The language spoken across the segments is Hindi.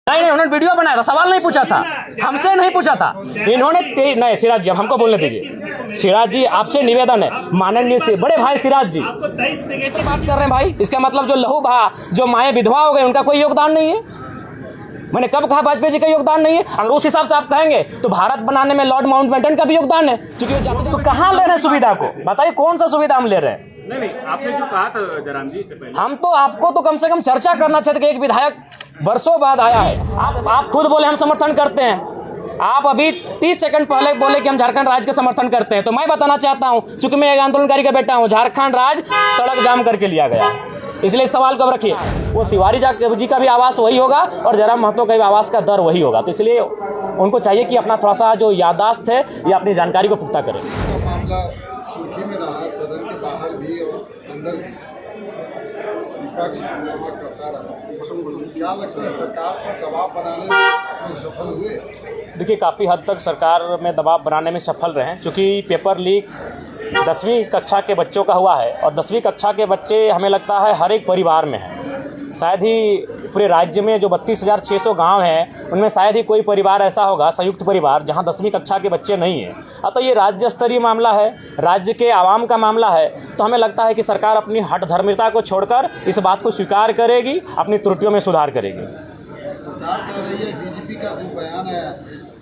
नहीं, उन्होंने वीडियो बनाया था, सवाल नहीं पूछा था, हमसे नहीं पूछा था इन्होंने। नहीं सिराज जी, अब हमको बोलने दीजिए। सिराज जी आपसे निवेदन है, माननीय से बड़े भाई सिराज जी बात कर रहे हैं भाई, इसका मतलब जो लहू बहा, जो माएँ विधवा हो गए, उनका कोई योगदान नहीं है। मैंने कब कहा वाजपेयी जी का योगदान नहीं है? अगर उस हिसाब से आप कहेंगे तो भारत बनाने में लॉर्ड माउंटबेटन का भी योगदान है, क्योंकि तो कहाँ ले रहे हैं सुविधा को, बताइए कौन सा सुविधा हम ले रहे हैं? नहीं, आपने जो कहा था जयराम जी से पहले, हम तो आपको तो कम से कम चर्चा करना चाहते कि एक विधायक वर्षों बाद आया है। आप खुद बोले हम समर्थन करते हैं, आप अभी 30 सेकंड पहले बोले कि हम झारखंड राज्य का समर्थन करते हैं। तो मैं बताना चाहता हूं, चूंकि मैं एक आंदोलनकारी का बेटा हूं, झारखंड राज्य सड़क जाम करके लिया गया, इसलिए सवाल कब रखिए। वो तिवारी जी का भी आवास वही होगा और जयराम महतो का भी आवास का दर वही होगा। तो इसलिए उनको चाहिए कि अपना थोड़ा सा जो याददाश्त है या अपनी जानकारी को पुख्ता करें। मामला सुर्खी में रहा, सदन के बाहर भी और अंदर विपक्ष हंगामा करता रहा। क्या लगता है सरकार पर दबाव बनाने में आप लोग सफल हुए? देखिए, काफ़ी हद तक सरकार में दबाव बनाने में सफल रहे, चूँकि पेपर लीक 10वीं कक्षा के बच्चों का हुआ है और 10वीं कक्षा के बच्चे हमें लगता है हर एक परिवार में हैं। शायद ही पूरे राज्य में जो 32,600 गांव हैं उनमें शायद ही कोई परिवार ऐसा होगा, संयुक्त परिवार, जहां 10वीं कक्षा के बच्चे नहीं हैं। तो ये राज्य स्तरीय मामला है, राज्य के आवाम का मामला है। तो हमें लगता है कि सरकार अपनी हठधर्मिता को छोड़कर इस बात को स्वीकार करेगी, अपनी त्रुटियों में सुधार करेगी। सरकार कह रही है, डीजीपी का जो बयान है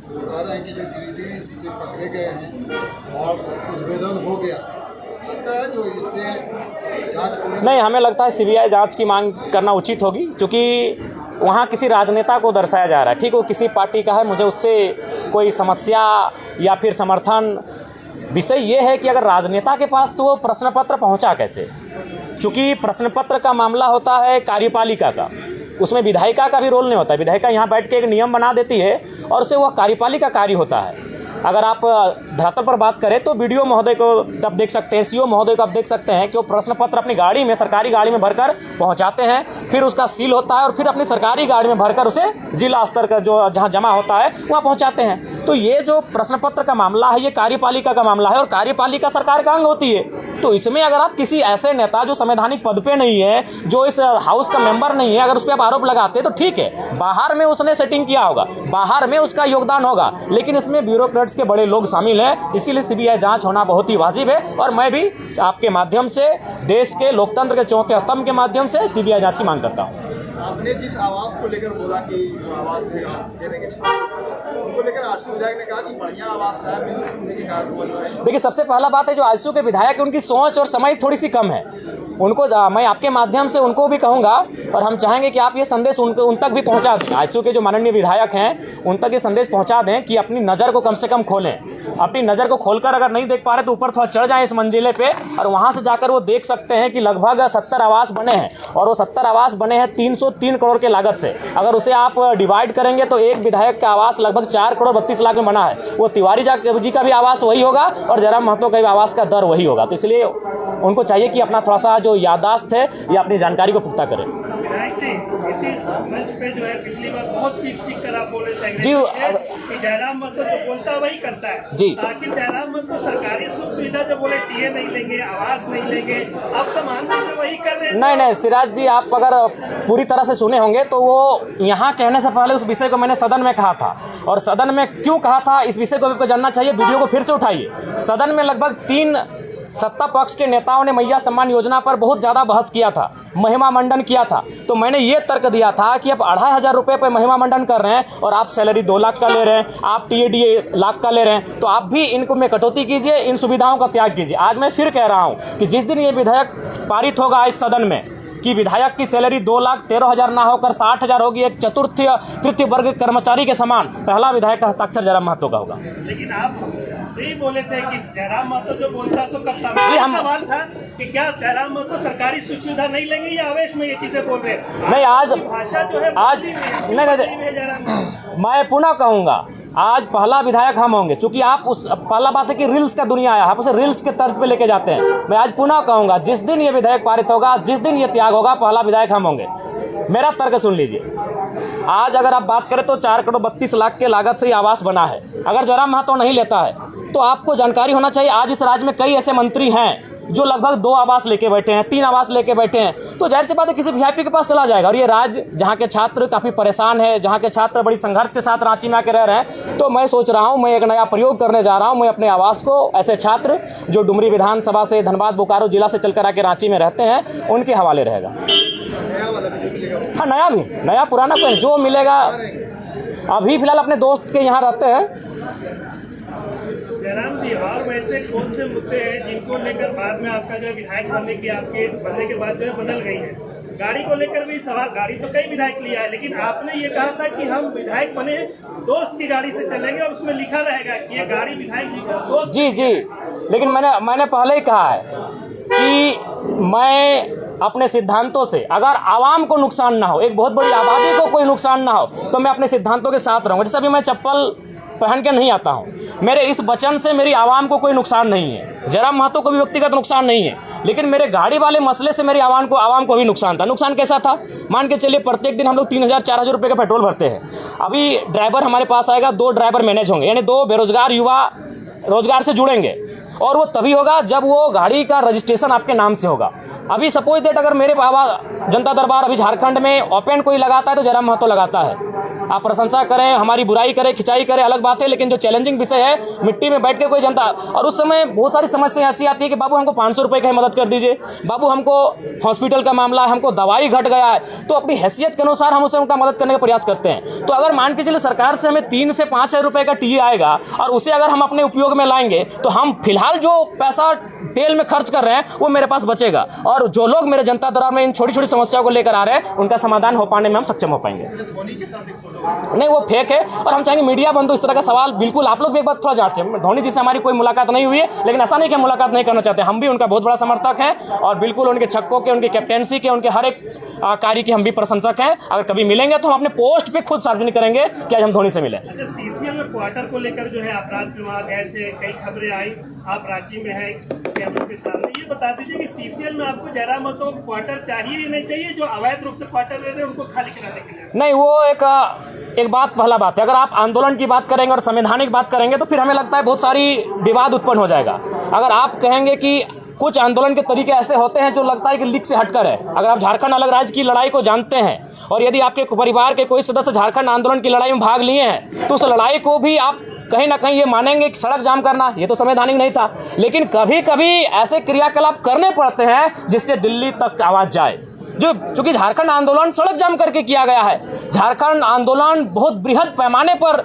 वो कह रहे हैं कि जो गिरिडीह से पकड़े गए हैं और उद्भेदन हो गया, लगता है जो इससे जांच नहीं, हमें लगता है सीबीआई जांच की मांग करना उचित होगी, क्योंकि वहाँ किसी राजनेता को दर्शाया जा रहा है। ठीक, वो किसी पार्टी का है, मुझे उससे कोई समस्या या फिर समर्थन। विषय ये है कि अगर राजनेता के पास वो प्रश्न पत्र पहुँचा कैसे, क्योंकि प्रश्न पत्र का मामला होता है कार्यपालिका का, उसमें विधायिका का भी रोल नहीं होता है। विधायिका यहाँ बैठ के एक नियम बना देती है और उससे वह कार्यपालिका कार्य होता है। अगर आप धरातल पर बात करें तो बीडीओ महोदय को आप देख सकते हैं, सीओ महोदय को आप देख सकते हैं कि वो प्रश्न पत्र अपनी गाड़ी में, सरकारी गाड़ी में भरकर पहुंचाते हैं, फिर उसका सील होता है और फिर अपनी सरकारी गाड़ी में भरकर उसे जिला स्तर का जो जहां जमा होता है वहां पहुंचाते हैं। तो ये जो प्रश्न पत्र का मामला है, ये कार्यपालिका का मामला है और कार्यपालिका सरकार का अंग होती है। तो इसमें अगर आप किसी ऐसे नेता जो संवैधानिक पद पे नहीं है, जो इस हाउस का मेंबर नहीं है, अगर उस पर आप आरोप लगाते हैं तो ठीक है, बाहर में उसने सेटिंग किया होगा, बाहर में उसका योगदान होगा, लेकिन इसमें ब्यूरोक्रेट्स के बड़े लोग शामिल हैं। इसीलिए सीबीआई जांच होना बहुत ही वाजिब है और मैं भी आपके माध्यम से, देश के लोकतंत्र के चौथे स्तंभ के माध्यम से सीबीआई जांच की मांग करता हूँ। आपने जिस आवाज को लेकर बोला कि जो आवाज से दे देंगे उनको लेकर आशु विधायक ने कहा कि बढ़िया आवाज है। देखिए, सबसे पहला बात है जो आजसू के विधायक है, उनकी सोच और समझ थोड़ी सी कम है। उनको मैं आपके माध्यम से उनको भी कहूँगा और हम चाहेंगे कि आप ये संदेश उन तक भी पहुँचा दें। आजसू के जो माननीय विधायक हैं उन तक ये संदेश पहुँचा दें कि अपनी नज़र को कम से कम खोलें। अपनी नज़र को खोलकर अगर नहीं देख पा रहे तो ऊपर थोड़ा चढ़ जाएं इस मंजिले पे और वहाँ से जाकर वो देख सकते हैं कि लगभग 70 आवास बने हैं और वो 70 आवास बने हैं 303 करोड़ के लागत से। अगर उसे आप डिवाइड करेंगे तो एक विधायक का आवास लगभग 4 करोड़ 32 लाख में बना है। वो तिवारी जी का भी आवास वही होगा और जयराम महतो का भी आवास का दर वही होगा। तो इसलिए उनको चाहिए कि अपना थोड़ा सा जो याददाश्त है या अपनी जानकारी को पुख्ता करें। इसी मंच पे जो है पिछली बार बहुत चीख कर आप बोल रहे थे जी, कि जयराम महतो तो बोलता वही करता है जी, आखिर जयराम महतो सरकारी सुख सुविधा जो बोले टीए नहीं लेंगे, आवास नहीं लेंगे, अब तो मान लीजिए वही कर रहे हैं। नहीं सिराज जी, आप अगर पूरी तरह से सुने होंगे तो वो यहाँ कहने से पहले उस विषय को मैंने सदन में कहा था और सदन में क्यों कहा था इस विषय को आपको जानना चाहिए। वीडियो को फिर से उठाइए। सदन में लगभग 3 सत्ता पक्ष के नेताओं ने मैया सम्मान योजना पर बहुत ज़्यादा बहस किया था, महिमा मंडन किया था। तो मैंने ये तर्क दिया था कि आप 2,500 रुपये पर महिमा मंडन कर रहे हैं और आप सैलरी 2 लाख का ले रहे हैं, आप टीएडीए लाख का ले रहे हैं, तो आप भी इनको में कटौती कीजिए, इन सुविधाओं का त्याग कीजिए। आज मैं फिर कह रहा हूँ कि जिस दिन ये विधेयक पारित होगा इस सदन में कि विधायक की सैलरी 2,13,000 ना होकर 60,000 होगी, एक तृतीय वर्ग कर्मचारी के समान, पहला विधायक का हस्ताक्षर जयराम महतो का होगा। लेकिन आप सही बोले थे कि जयराम महतो जो बोलता सो करता। सवाल था कि क्या जयराम महतो सरकारी सुख सुविधा नहीं लेंगे या आवेश में ये चीजें बोल रहे हैं? नहीं, आज भाषा जो है आज नहीं, मैं पुनः कहूँगा, आज पहला विधायक हम होंगे, चूंकि आप उस पहला बात है कि रील्स का दुनिया आया, आप उसे रील्स के तर्ज पे लेके जाते हैं। मैं आज पुनः कहूँगा, जिस दिन ये विधेयक पारित होगा, जिस दिन ये त्याग होगा, पहला विधायक हम होंगे। मेरा तर्क सुन लीजिए। आज अगर आप बात करें तो 4 करोड़ 32 लाख के लागत से ये आवास बना है। अगर जयराम महतो नहीं लेता है तो आपको जानकारी होना चाहिए, आज इस राज्य में कई ऐसे मंत्री हैं जो लगभग 2 आवास लेके बैठे हैं, 3 आवास लेके बैठे हैं, तो जाहिर सी बात है किसी वीआईपी के पास चला जाएगा। और ये राज्य जहाँ के छात्र काफ़ी परेशान है, जहाँ के छात्र बड़ी संघर्ष के साथ रांची में आके रह रहे हैं, तो मैं सोच रहा हूँ मैं एक नया प्रयोग करने जा रहा हूँ। मैं अपने आवास को ऐसे छात्र जो डुमरी विधानसभा से, धनबाद बोकारो जिला से चलकर आके रांची में रहते हैं, उनके हवाले रहेगा। हाँ, नया पुराना कोई जो मिलेगा। अभी फिलहाल अपने दोस्त के यहाँ रहते हैं। जयराम जी, और वैसे कौन से मुद्दे हैं जिनको लेकर बाद में आपका जो विधायक बनने के बाद जो है बदल गई है? गाड़ी को लेकर भी सवाल, गाड़ी तो कई विधायक लिया है, लेकिन आपने ये कहा था कि हम विधायक बने दोस्त की गाड़ी से चलेंगे और उसमें लिखा रहेगा कि ये गाड़ी विधायक जी का दोस्त। जी, लेकिन मैंने पहले ही कहा है कि मैं अपने सिद्धांतों से, अगर आवाम को नुकसान ना हो, एक बहुत बड़ी आबादी को कोई नुकसान ना हो, तो मैं अपने सिद्धांतों के साथ रहूँगा। जैसे अभी मैं चप्पल पहन के नहीं आता हूँ, मेरे इस वचन से मेरी आवाम को कोई नुकसान नहीं है, जयराम महतो को भी व्यक्तिगत नुकसान नहीं है, लेकिन मेरे गाड़ी वाले मसले से मेरी आवाम को भी नुकसान था। नुकसान कैसा था? मान के चलिए प्रत्येक दिन हम लोग 3000-4000 रुपये का पेट्रोल भरते हैं। अभी ड्राइवर हमारे पास आएगा, 2 ड्राइवर मैनेज होंगे, यानी 2 बेरोजगार युवा रोजगार से जुड़ेंगे, और वो तभी होगा जब वो गाड़ी का रजिस्ट्रेशन आपके नाम से होगा। अभी सपोज दैट अगर मेरे जनता दरबार अभी झारखंड में ओपन कोई लगाता है तो जयराम महतो लगाता है। आप प्रशंसा करें, हमारी बुराई करें, खिंचाई करें, अलग बात है, लेकिन जो चैलेंजिंग विषय है, मिट्टी में बैठ के कोई जनता, और उस समय बहुत सारी समस्याएं ऐसी आती है कि बाबू हमको 500 रुपये की मदद कर दीजिए, बाबू हमको हॉस्पिटल का मामला है, हमको दवाई घट गया है, तो अपनी हैसियत के अनुसार हम उसे उनका मदद करने का प्रयास करते हैं। तो अगर मान के चलिए सरकार से हमें 3 से 5 हज़ार रुपये का टीए आएगा और उसे अगर हम अपने उपयोग में लाएंगे, तो हम फिलहाल जो पैसा तेल में खर्च कर रहे हैं वो मेरे पास बचेगा, और जो लोग मेरे जनता दरबार में इन छोटी छोटी समस्याओं को लेकर आ रहे हैं, उनका समाधान हो पाने में हम सक्षम हो पाएंगे। नहीं, वो फेक है, और हम चाहेंगे मीडिया बंधु इस तरह का सवाल बिल्कुल आप लोग भी एक बार थोड़ा जांचें। धोनी जी से हमारी कोई मुलाकात नहीं हुई है, लेकिन ऐसा नहीं कि मुलाकात नहीं करना चाहते, हम भी उनका बहुत बड़ा समर्थक हैं, और बिल्कुल उनके छक्कों के, उनकी कैप्टेंसी के, उनके हर एक कार्य की हम भी प्रशंसक हैं। अगर कभी मिलेंगे तो हम अपने पोस्ट पे खुद सार्वजनिक करेंगे कि आज हम धोनी से मिले। अच्छा, सीसीएल में क्वार्टर को लेकर जो है अपराध में वहाँ गए थे, कई खबरें आई, आप रांची में हैं कैमरों के सामने, ये बता दीजिए कि सीसीएल में आपको जयराम महतो क्वार्टर चाहिए या नहीं चाहिए? जो अवैध रूप से क्वार्टर ले रहे हैं उनको खाली कराने के लिए? नहीं, वो एक बात, पहला बात है, अगर आप आंदोलन की बात करेंगे और संवैधानिक बात करेंगे तो फिर हमें लगता है बहुत सारी विवाद उत्पन्न हो जाएगा। अगर आप कहेंगे कि कुछ आंदोलन के तरीके ऐसे होते हैं जो लगता है कि लीक से हटकर है, अगर आप झारखंड अलग राज्य की लड़ाई को जानते हैं और यदि आपके परिवार के कोई सदस्य झारखंड आंदोलन की लड़ाई में भाग लिए हैं, तो उस लड़ाई को भी आप कहीं ना कहीं ये मानेंगे कि सड़क जाम करना ये तो संवैधानिक नहीं था, लेकिन कभी कभी ऐसे क्रियाकलाप करने पड़ते हैं जिससे दिल्ली तक आवाज़ जाए। जो चूंकि झारखंड आंदोलन सड़क जाम करके किया गया है, झारखंड आंदोलन बहुत बृहद पैमाने पर,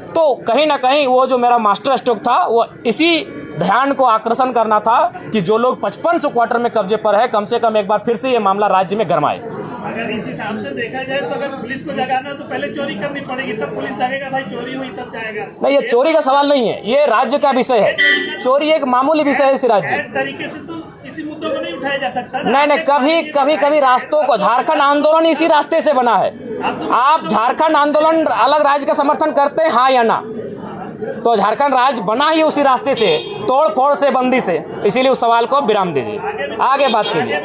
तो कहीं ना कहीं वो जो मेरा मास्टर स्ट्रोक था वो इसी ध्यान को आकर्षण करना था कि जो लोग 5500 क्वार्टर में कब्जे पर है, कम से कम एक बार फिर से ये मामला राज्य में गरमाए। अगर इस हिसाब से देखा जाए तो अगर पुलिस को जगाना है तो पहले चोरी करनी पड़ेगी, तब पुलिस जगेगा, भाई चोरी हुई तब जाएगा। नहीं, ये चोरी का सवाल नहीं है, ये राज्य का विषय है। चोरी एक मामूली विषय है इस राज्य। तरीके से तो इसी मुद्दों को नहीं उठाया जा सकता ना। नहीं, कभी रास्तों को, झारखंड आंदोलन इसी रास्ते से बना है। आप झारखंड आंदोलन अलग राज्य का समर्थन करते हैं, हाँ या ना? तो झारखंड राज्य बना ही उसी रास्ते से, तोड़ फोड़ से, बंदी से, इसीलिए उस सवाल को विराम दीजिए, आगे बात कीजिए।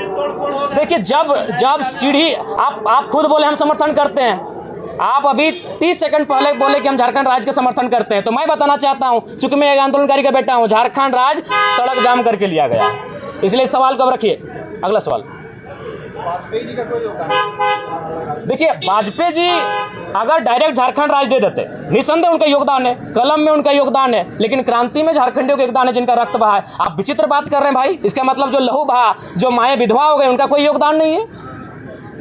देखिए, जब सीढ़ी आप खुद बोले हम समर्थन करते हैं, आप अभी 30 सेकंड पहले बोले कि हम झारखंड राज्य का समर्थन करते हैं, तो मैं बताना चाहता हूं, चूंकि मैं एक आंदोलनकारी का बेटा हूं, झारखंड राज्य सड़क जाम करके लिया गया, इसलिए इस सवाल को अब रखिए। अगला सवाल, वाजपेयी जी का कोई योगदान? देखिए, वाजपेयी जी अगर डायरेक्ट झारखंड राज्य दे देते, निस्संदेह उनका योगदान है, कलम में उनका योगदान है, लेकिन क्रांति में झारखंडियों का योगदान है जिनका रक्त बहा है। आप विचित्र बात कर रहे हैं भाई, इसका मतलब जो लहू बहा, जो माएँ विधवा हो गए, उनका कोई योगदान नहीं है?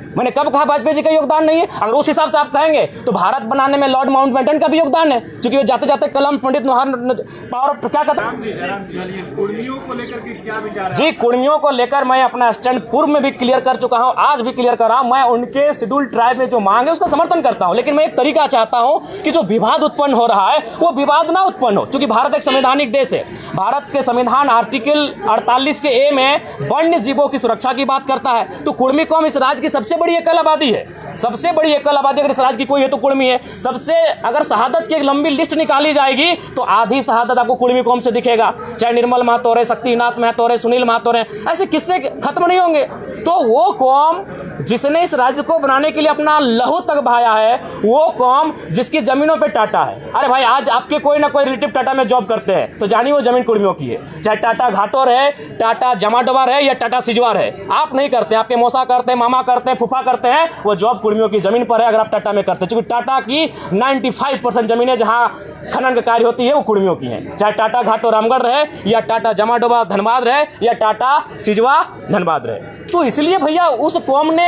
मैंने कब कहा वाजपेयी जी का योगदान नहीं है? अगर उस हिसाब से आप कहेंगे तो भारत बनाने में लॉर्ड माउंटबेटन का भी योगदान है, क्योंकि वे जाते जाते कलम पंडित पावर ऑफ क्या कहते हैं। कुर्मियों को लेकर के क्या विचार है? जी, कुर्मियों को लेकर मैं अपना स्टैंड पूर्व में भी क्लियर कर चुका हूं, आज भी क्लियर कर रहा हूं। मैं उनके शेड्यूल ट्राइब में जो मांग है उसका समर्थन करता हूं, लेकिन मैं एक तरीका चाहता हूं कि जो विवाद उत्पन्न हो रहा है वो विवाद ना उत्पन्न हो, क्योंकि भारत एक संवैधानिक देश है। भारत के संविधान आर्टिकल 48 के ए में वन्य जीवों की सुरक्षा की बात करता है, तो कुर्मी कौम इस राज्य की सबसे बड़ी एकल आबादी है। सबसे बड़ी एकल आबादी अगर इस राज्य की कोई है तो कुर्मी है। सबसे अगर शहादत की एक लंबी लिस्ट निकाली जाएगी तो आधी शहादत आपको कुर्मी कौम से दिखेगा, चाहे निर्मल महतो रहे, शक्तिनाथ महतो रहे, सुनील महतो रहे, ऐसे किस्से खत्म नहीं होंगे। तो वो कौम जिसने इस राज्य को बनाने के लिए अपना लहू तक बहाया है, वो कौम जिसकी जमीनों पे टाटा है। अरे भाई, आज आपके कोई ना कोई रिलेटिव टाटा में जॉब करते हैं तो जानिए वो जमीन कुर्मियों की है, चाहे टाटा घाटोर है, टाटा जमाडोवा है या टाटा सिजवार है। आप नहीं करते, आपके मौसा करते हैं, मामा करते हैं, फूफा करते हैं, वो जॉब कुर्मियों की जमीन पर है अगर आप टाटा में करते हैं। क्योंकि टाटा की 95% जमीनें जहाँ खनन का कार्य होती है वो कुर्मियों की हैं, चाहे टाटा घाटो रामगढ़ रहे या टाटा जमाडोबा धनबाद रहे या टाटा सिजवा धनबाद रहे। तो इसलिए भैया उस कौम ने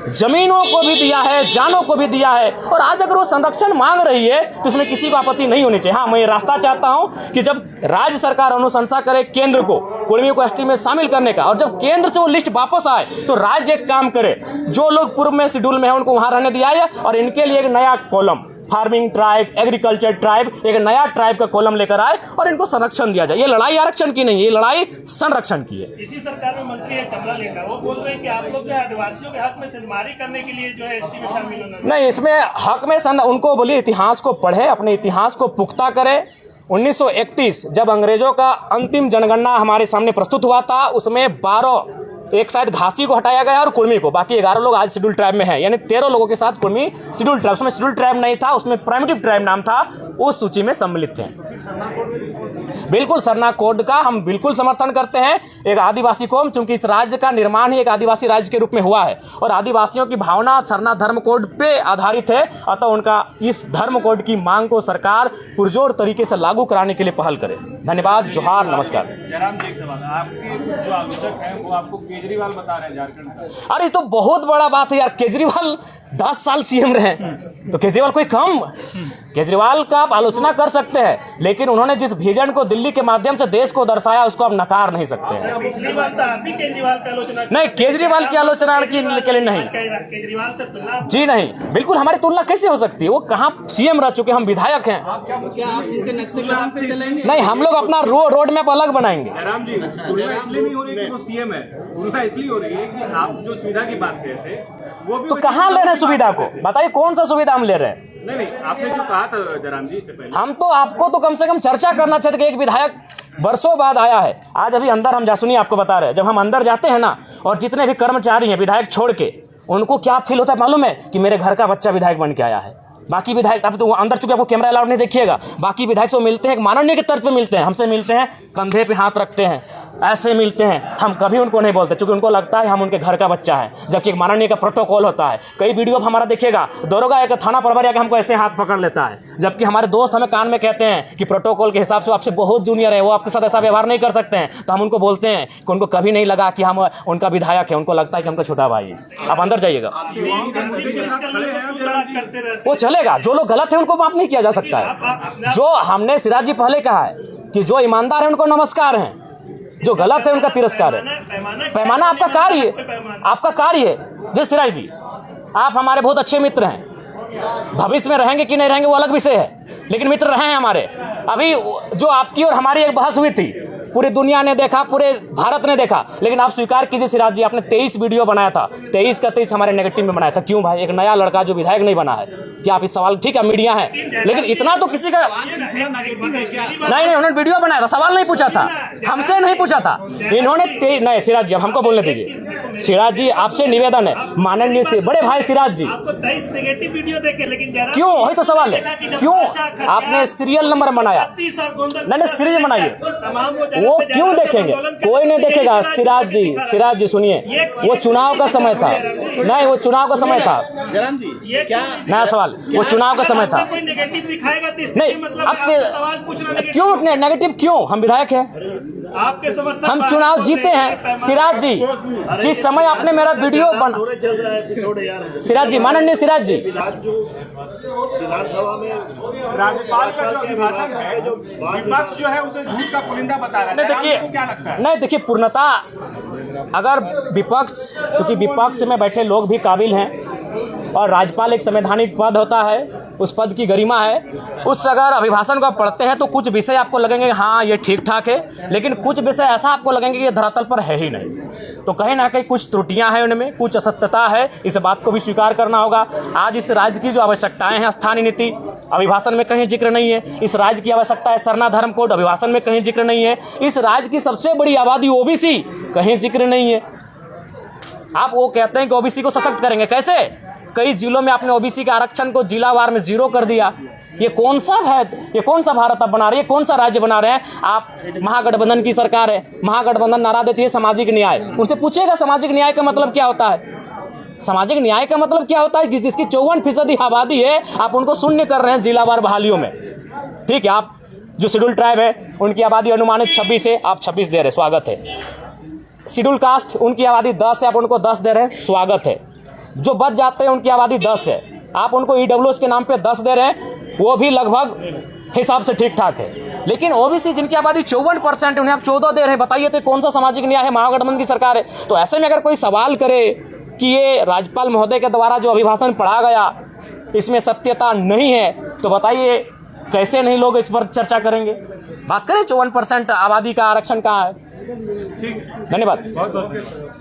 जमीनों को भी दिया है, जानों को भी दिया है, और आज अगर वो संरक्षण मांग रही है तो इसमें किसी को आपत्ति नहीं होनी चाहिए। हाँ, मैं ये रास्ता चाहता हूं कि जब राज्य सरकार अनुशंसा करे केंद्र को कुर्मियों को एसटी में शामिल करने का, और जब केंद्र से वो लिस्ट वापस आए तो राज्य एक काम करे, जो लोग पूर्व में शेड्यूल में है उनको वहां रहने दिया है, और इनके लिए एक नया column farming tribe, agriculture tribe, एक नया ट्राइब का कॉलम लेकर आए और इनको संरक्षण दिया जाए। ये लड़ाई आरक्षण की नहीं है, ये लड़ाई संरक्षण की है। इसी सरकार में मंत्री है चमला लेकर, वो बोल रहे हैं कि आप लोग जो आदिवासियों के हक में सिंधमारी करने के लिए जो है एसटी में शामिल होना नहीं। इसमें हक में उनको बोलिए इतिहास को पढ़े, अपने इतिहास को पुख्ता करे। 1931 जब अंग्रेजों का अंतिम जनगणना हमारे सामने प्रस्तुत हुआ था, उसमें 12, एक शायद घासी को हटाया गया और कुर्मी को, बाकी 11 लोग आज शेड्यूल ट्राइब में हैं, यानी 13 लोगों के साथ कुर्मी शेड्यूल ट्राइब, उसमें शेड्यूल ट्राइब नहीं था, उसमें प्राइमिटिव ट्राइब नाम था, उस सूची में सम्मिलित थे। बिल्कुल सरना कोड का हम बिल्कुल समर्थन करते हैं। एक आदिवासी कौम, चूंकि इस राज्य का निर्माण ही एक आदिवासी राज्य के रूप में हुआ है और आदिवासियों की भावना सरना धर्म कोड पे आधारित है, अतः उनका इस धर्म कोड की मांग को सरकार पुरजोर तरीके से लागू कराने के लिए पहल करे। धन्यवाद, जोहार, नमस्कार। जयराम जी, एक सवाल, आपके जो आलोचक हैं वो आपको केजरीवाल बता रहे हैं झारखंड का। अरे तो बहुत बड़ा बात है यार, केजरीवाल 10 साल सीएम रहे, तो केजरीवाल कोई कम? केजरीवाल का आप आलोचना कर सकते हैं, लेकिन उन्होंने जिस विजन को दिल्ली के माध्यम से देश को दर्शाया उसको आप नकार नहीं सकते हैं। पिछली बार तो आप भी केजरीवाल की आलोचना नहीं, केजरीवाल की आलोचना के लिए नहीं, केजरीवाल से तुलना जी नहीं, बिल्कुल हमारी तुलना कैसे हो सकती है? वो कहाँ सीएम रह चुके, हम विधायक हैं। नहीं, हम लोग अपना रोड मैप अलग बनाएंगे। जयराम जी, तुलना इसलिए नहीं हो रही कि वो सीएम है, तुलना इसलिए हो रही है कि आप जो सुविधा की बात कर रहे थे वो भी तो कहाँ ले रहे हैं सुविधा को? बताइए कौन सा सुविधा हम ले रहे हैं? नहीं, आपने जो कहा था जयराम जी इससे पहले, हम तो आपको तो कम से कम चर्चा करना चाहते कि एक विधायक वर्षों बाद आया है। आज अभी अंदर हम सुनिए आपको बता रहे हैं, जब हम अंदर जाते हैं ना, और जितने भी कर्मचारी हैं विधायक छोड़ के, उनको क्या फील होता है मालूम है? कि मेरे घर का बच्चा विधायक बन के आया है। बाकी विधायक, अब तो अंदर चुके आपको कैमरा अलाउड नहीं देखिएगा, बाकी विधायक से मिलते हैं, एक माननीय के तर्ज पे मिलते हैं, हमसे मिलते हैं, कंधे पे हाथ रखते हैं, ऐसे मिलते हैं, हम कभी उनको नहीं बोलते, क्योंकि उनको लगता है हम उनके घर का बच्चा है, जबकि एक माननीय का प्रोटोकॉल होता है। कई वीडियो आप हमारा देखिएगा, दरोगा एक थाना प्रभारी आके हमको ऐसे हाथ पकड़ लेता है, जबकि हमारे दोस्त हमें कान में कहते हैं कि प्रोटोकॉल के हिसाब से आपसे बहुत जूनियर है, वो आपके साथ ऐसा व्यवहार नहीं कर सकते हैं। तो हम उनको बोलते हैं कि उनको कभी नहीं लगा कि हम उनका विधायक है, उनको लगता है कि हमको छोटा भाई है। आप अंदर जाइएगा, वो चलेगा। जो लोग गलत है उनको माफ नहीं किया जा सकता है। जो हमने सिराज जी पहले कहा है कि जो ईमानदार है उनको नमस्कार है, जो गलत है उनका तिरस्कार है। पैमाना आपका कार्य है, आपका कार्य है। जिस सिराज जी, आप हमारे बहुत अच्छे मित्र हैं, भविष्य में रहेंगे कि नहीं रहेंगे वो अलग विषय है, लेकिन मित्र रहे हैं हमारे। अभी जो आपकी और हमारी एक बहस हुई थी, पूरी दुनिया ने देखा, पूरे भारत ने देखा, लेकिन आप स्वीकार कीजिए सिराज जी, आपने 23 वीडियो बनाया था, 23 का 23 हमारे नेगेटिव में बनाया था। क्यों भाई? एक नया लड़का जो विधायक नहीं बना है, क्या आप इस सवाल, ठीक है मीडिया है, लेकिन इतना तो किसी का नहीं, उन्होंने वीडियो बनाया था, सवाल नहीं पूछा था, हमसे नहीं पूछा था इन्होंने। नहीं सिराज जी, अब हमको बोलने दीजिए। सिराज जी, आपसे निवेदन है, माननीय से बड़े भाई सिराज जी, क्यों? वही तो सवाल है, क्यों आपने सीरियल नंबर बनाया? नहीं, सीरियल बनाइए, वो क्यों देखेंगे? कोई नहीं देखेगा। सिराज जी सुनिए, वो चुनाव का समय था, नहीं वो चुनाव का समय था। जयराम जी, क्या नया सवाल, वो चुनाव का समय था। नहीं, अब क्यों नेगेटिव क्यों? हम विधायक हैं, हम चुनाव जीते हैं। सिराज जी, जिस समय आपने मेरा वीडियो बना, सिराज जी, माननीय सिराज जी, विधानसभा में राज्यपाल का जो अभिभाषण है, विपक्ष जो है उसे झूठ का पुलिंदा बता रहा है। देखिए, क्या लगता है? नहीं देखिए, पूर्णता अगर विपक्ष, चूंकि विपक्ष में बैठे लोग भी काबिल हैं और राज्यपाल एक संवैधानिक पद होता है, उस पद की गरिमा है, उस अगर अभिभाषण को आप पढ़ते हैं तो कुछ विषय आपको लगेंगे हाँ ये ठीक ठाक है, लेकिन कुछ विषय ऐसा आपको लगेंगे कि ये धरातल पर है ही नहीं। तो कहीं ना कहीं कुछ त्रुटियां हैं उनमें, कुछ असत्यता है, इस बात को भी स्वीकार करना होगा। आज इस राज्य की जो आवश्यकताएं हैं, स्थानीय नीति, अभिभाषण में कहीं जिक्र नहीं है। इस राज्य की आवश्यकता है सरना धर्म कोड, अभिभाषण में कहीं जिक्र नहीं है। इस राज्य की सबसे बड़ी आबादी ओबीसी, कहीं जिक्र नहीं है। आप वो कहते हैं कि ओबीसी को सशक्त करेंगे, कैसे? कई जिलों में आपने ओबीसी के आरक्षण को जिलावार में 0 कर दिया। ये कौन सा है? ये कौन सा भारत आप बना रहे हैं? कौन सा राज्य बना रहे हैं आप? महागठबंधन की सरकार है, महागठबंधन नारा देती है सामाजिक न्याय। उनसे पूछेगा सामाजिक न्याय का मतलब क्या होता है? सामाजिक न्याय का मतलब क्या होता है? जिसकी 54% आबादी है, आप उनको शून्य कर रहे हैं जिलावार बहालियों में। ठीक है, आप जो शेड्यूल ट्राइब है उनकी आबादी अनुमानित 26 है, आप 26 दे रहे, स्वागत है। शेड्यूल कास्ट उनकी आबादी 10 है, आप उनको 10 दे रहे हैं, स्वागत है। जो बच जाते हैं उनकी आबादी 10 है, आप उनको ईडब्ल्यूएस के नाम पे 10 दे रहे हैं, वो भी लगभग हिसाब से ठीक ठाक है। लेकिन ओबीसी जिनकी आबादी 54% है, उन्हें आप 14 दे रहे हैं। बताइए तो कौन सा सामाजिक न्याय है? महागठबंधन की सरकार है। तो ऐसे में अगर कोई सवाल करे कि ये राज्यपाल महोदय के द्वारा जो अभिभाषण पढ़ा गया इसमें सत्यता नहीं है, तो बताइए कैसे नहीं लोग इस पर चर्चा करेंगे? बात करें 54% आबादी का आरक्षण कहाँ है। ठीक, धन्यवाद। बहुत बहुत